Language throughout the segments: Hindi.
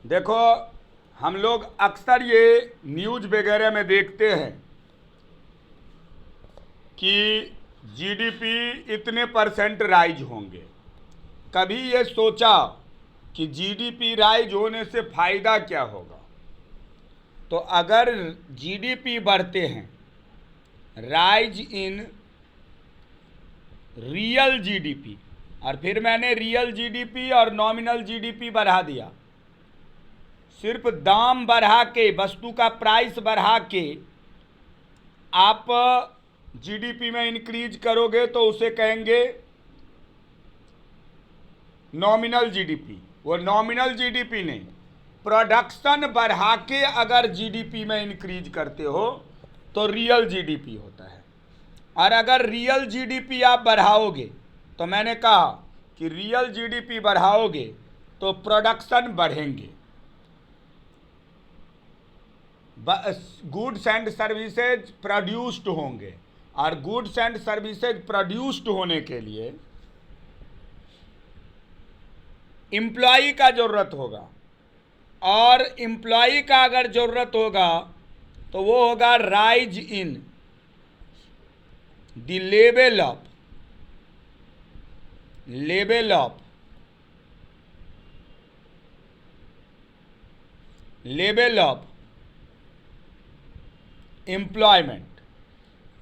देखो, हम लोग अक्सर ये न्यूज़ वगैरह में देखते हैं कि जीडीपी इतने परसेंट राइज होंगे। कभी ये सोचा कि जीडीपी राइज होने से फ़ायदा क्या होगा? तो अगर जीडीपी बढ़ते हैं, राइज इन रियल जीडीपी, और फिर मैंने रियल जीडीपी और नॉमिनल जीडीपी बढ़ा दिया, सिर्फ दाम बढ़ा के, वस्तु का प्राइस बढ़ा के आप जीडीपी में इंक्रीज करोगे तो उसे कहेंगे नॉमिनल जीडीपी। वो नॉमिनल जीडीपी नहीं, प्रोडक्शन बढ़ा के अगर जीडीपी में इंक्रीज करते हो तो रियल जीडीपी होता है। और अगर रियल जीडीपी आप बढ़ाओगे, तो मैंने कहा कि रियल जीडीपी बढ़ाओगे तो प्रोडक्शन बढ़ेंगे, गुड्स एंड सर्विसेज प्रोड्यूस्ड होंगे, और गुड्स एंड सर्विसेज प्रोड्यूस्ड होने के लिए एम्प्लॉई का ज़रूरत होगा, और एम्प्लॉई का अगर ज़रूरत होगा तो वो होगा rise in the level of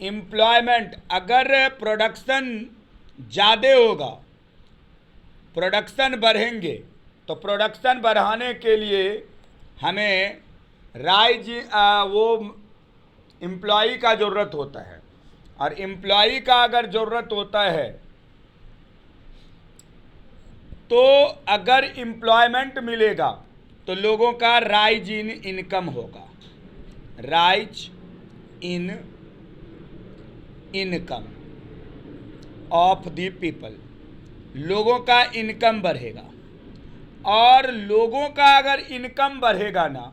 employment. अगर प्रोडक्शन ज़्यादा होगा, प्रोडक्शन बढ़ेंगे, तो प्रोडक्शन बढ़ाने के लिए हमें वो एम्प्लॉई का ज़रूरत होता है, और एम्प्लॉई का अगर ज़रूरत होता है तो अगर एम्प्लॉयमेंट मिलेगा तो लोगों का राइज इन इनकम होगा, rise in income of the people, लोगों का इनकम बढ़ेगा। और लोगों का अगर इनकम बढ़ेगा ना,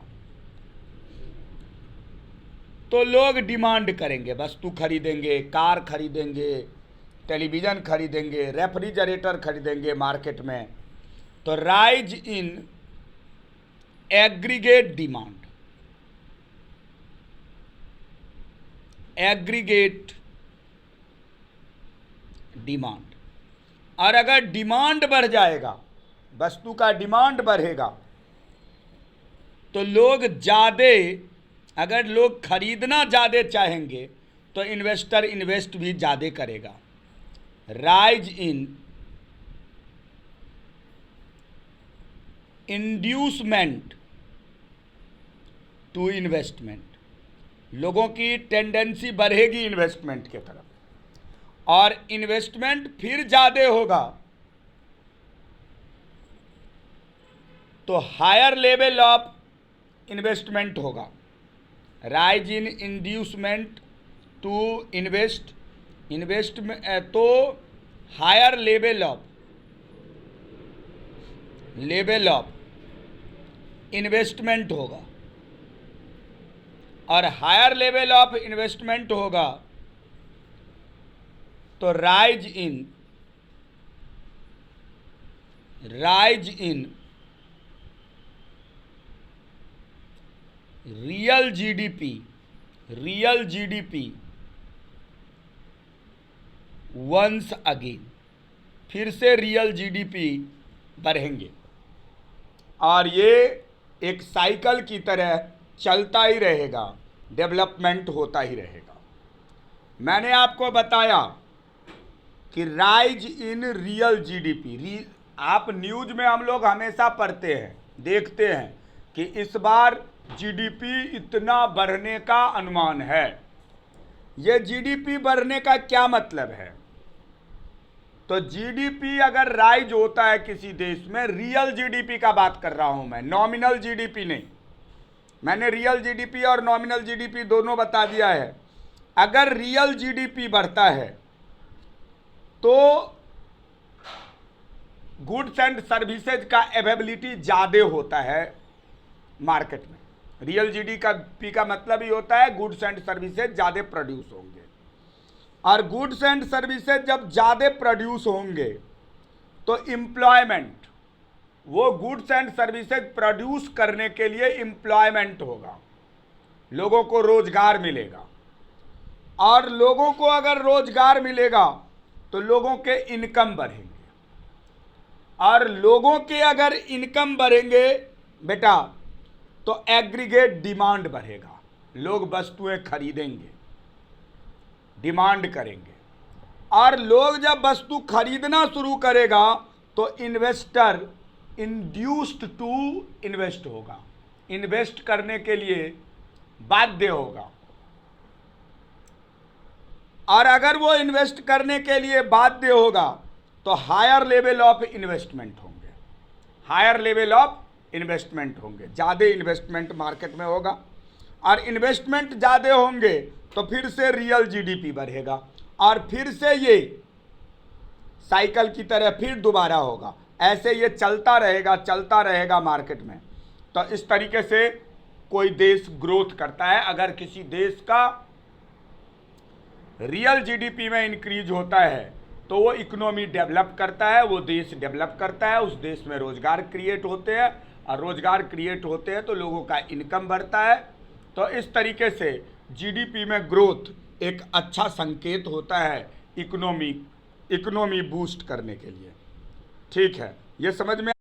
तो लोग डिमांड करेंगे, वस्तु खरीदेंगे, कार खरीदेंगे, टेलीविज़न खरीदेंगे, रेफ्रिजरेटर खरीदेंगे मार्केट में। तो राइज इन एग्रीगेट डिमांड। और अगर डिमांड बढ़ जाएगा, वस्तु का डिमांड बढ़ेगा, तो लोग ज़्यादा, अगर लोग खरीदना ज़्यादा चाहेंगे तो इन्वेस्टर इन्वेस्ट भी ज़्यादा करेगा। Rise in inducement to investment, लोगों की टेंडेंसी बढ़ेगी इन्वेस्टमेंट के तरफ, और इन्वेस्टमेंट फिर ज़्यादा होगा तो हायर लेवल ऑफ इन्वेस्टमेंट होगा। Rise in inducement to invest में, तो हायर लेवल ऑफ इन्वेस्टमेंट होगा, और हायर लेवल ऑफ इन्वेस्टमेंट होगा तो rise in real GDP once again, फिर से रियल जीडीपी बढ़ेंगे, और ये एक साइकिल की तरह चलता ही रहेगा, डेवलपमेंट होता ही रहेगा। मैंने आपको बताया कि राइज इन रियल जीडीपी, आप न्यूज़ में हम लोग हमेशा पढ़ते हैं, देखते हैं कि इस बार जीडीपी इतना बढ़ने का अनुमान है। ये जीडीपी बढ़ने का क्या मतलब है? तो जीडीपी अगर राइज होता है किसी देश में, रियल जीडीपी का बात कर रहा हूं मैं, नॉमिनल जीडीपी नहीं। मैंने रियल जीडीपी और नॉमिनल जीडीपी दोनों बता दिया है। अगर रियल जीडीपी बढ़ता है तो गुड्स एंड सर्विसेज का अवेलेबिलिटी ज़्यादा होता है मार्केट में। रियल जीडीपी का मतलब ही होता है गुड्स एंड सर्विसेज ज़्यादा प्रोड्यूस होंगे, और गुड्स एंड सर्विसेज जब ज़्यादा प्रोड्यूस होंगे तो एम्प्लॉयमेंट, वो गुड्स एंड सर्विसेज प्रोड्यूस करने के लिए एम्प्लॉयमेंट होगा, लोगों को रोजगार मिलेगा। और लोगों को अगर रोजगार मिलेगा तो लोगों के इनकम बढ़ेंगे, और लोगों के अगर इनकम बढ़ेंगे बेटा तो एग्रीगेट डिमांड बढ़ेगा, लोग वस्तुएं खरीदेंगे, डिमांड करेंगे। और लोग जब वस्तु खरीदना शुरू करेगा तो इन्वेस्टर इंड्यूस्ड टू इन्वेस्ट होगा, इन्वेस्ट करने के लिए बाध्य होगा। और अगर वो इन्वेस्ट करने के लिए बाध्य होगा तो हायर लेवल ऑफ इन्वेस्टमेंट होंगे, हायर लेवल ऑफ इन्वेस्टमेंट होंगे, ज़्यादा इन्वेस्टमेंट मार्केट में होगा। और इन्वेस्टमेंट ज़्यादा होंगे तो फिर से रियल जीडीपी बढ़ेगा, और फिर से ये साइकिल की तरह फिर दोबारा होगा। ऐसे ये चलता रहेगा मार्केट में। तो इस तरीके से कोई देश ग्रोथ करता है। अगर किसी देश का रियल जीडीपी में इंक्रीज होता है तो वो इकोनॉमी डेवलप करता है, वो देश डेवलप करता है, उस देश में रोजगार क्रिएट होते हैं, और रोजगार क्रिएट होते हैं तो लोगों का इनकम बढ़ता है। तो इस तरीके से जीडीपी में ग्रोथ एक अच्छा संकेत होता है इकोनॉमी बूस्ट करने के लिए। ठीक है, ये समझ में